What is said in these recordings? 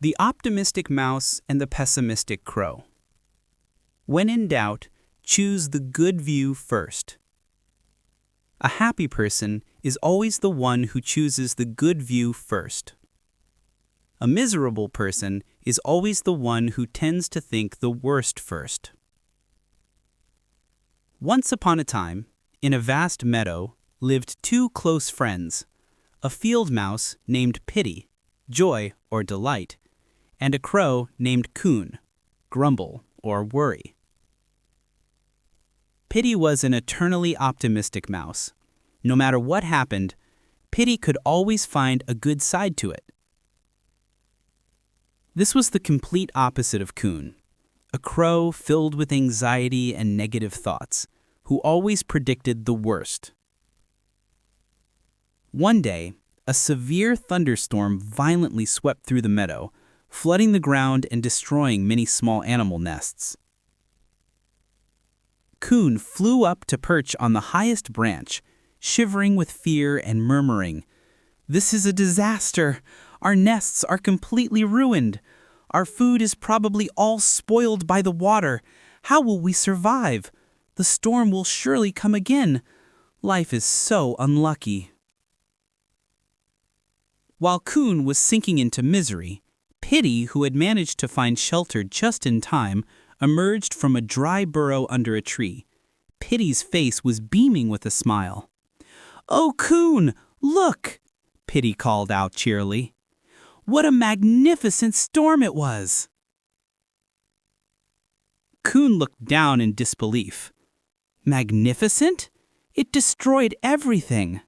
The optimistic mouse and the pessimistic crow. When in doubt, choose the good view first. A happy person is always the one who chooses the good view first. A miserable person is always the one who tends to think the worst first. Once upon a time, in a vast meadow, lived two close friends, a field mouse named Pity, joy or delight, and a crow named Coon, grumble or worry. Pity was an eternally optimistic mouse. No matter what happened, Pity could always find a good side to it. This was the complete opposite of Coon, a crow filled with anxiety and negative thoughts, who always predicted the worst. One day, a severe thunderstorm violently swept through the meadow, flooding the ground and destroying many small animal nests. Coon flew up to perch on the highest branch, shivering with fear and murmuring, "This is a disaster! Our nests are completely ruined. Our food is probably all spoiled by the water. How will we survive? The storm will surely come again. Life is so unlucky." While Coon was sinking into misery, Pity, who had managed to find shelter just in time, emerged from a dry burrow under a tree. Pity's face was beaming with a smile. "Oh, Coon, look!" Pity called out cheerily. "What a magnificent storm it was!" Coon looked down in disbelief. "Magnificent? It destroyed everything."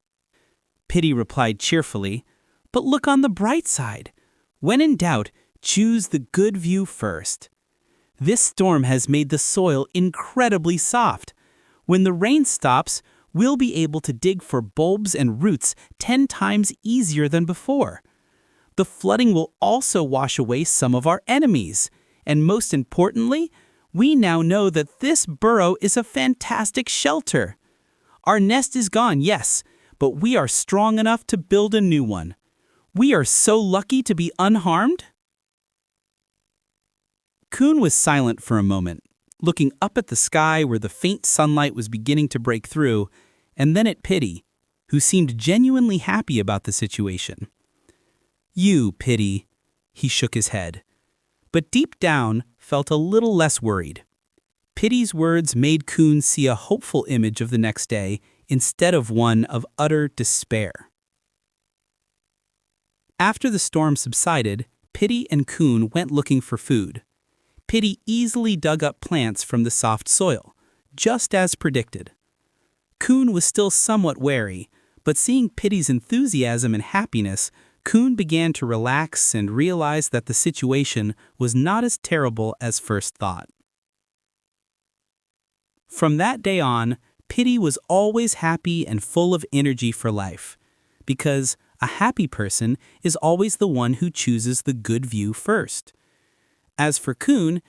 Pity replied cheerfully, "But look on the bright side. When in doubt, choose the good view first. This storm has made the soil incredibly soft. When the rain stops, we'll be able to dig for bulbs and roots 10 times easier than before. The flooding will also wash away some of our enemies. And most importantly, we now know that this burrow is a fantastic shelter. Our nest is gone, yes, but we are strong enough to build a new one. We are so lucky to be unharmed." Coon was silent for a moment, looking up at the sky where the faint sunlight was beginning to break through, and then at Pity, who seemed genuinely happy about the situation. "You, Pity," he shook his head, but deep down felt a little less worried. Pity's words made Coon see a hopeful image of the next day instead of one of utter despair. After the storm subsided, Pity and Coon went looking for food. Pity easily dug up plants from the soft soil, just as predicted. Coon was still somewhat wary, but seeing Pity's enthusiasm and happiness, Coon began to relax and realize that the situation was not as terrible as first thought. From that day on, Pity was always happy and full of energy for life, because a happy person is always the one who chooses the good view first. As for Coon,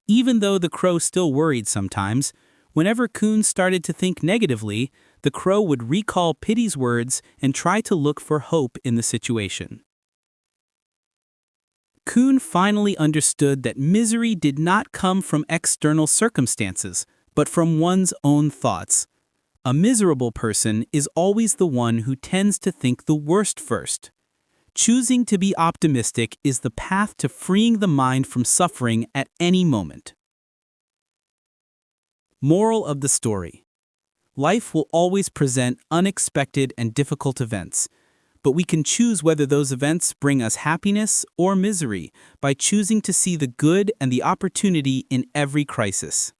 even though the crow still worried sometimes, whenever Coon started to think negatively, the crow would recall Pity's words and try to look for hope in the situation. Coon finally understood that misery did not come from external circumstances, but from one's own thoughts. A miserable person is always the one who tends to think the worst first. Choosing to be optimistic is the path to freeing the mind from suffering at any moment. Moral of the story: life will always present unexpected and difficult events, but we can choose whether those events bring us happiness or misery by choosing to see the good and the opportunity in every crisis.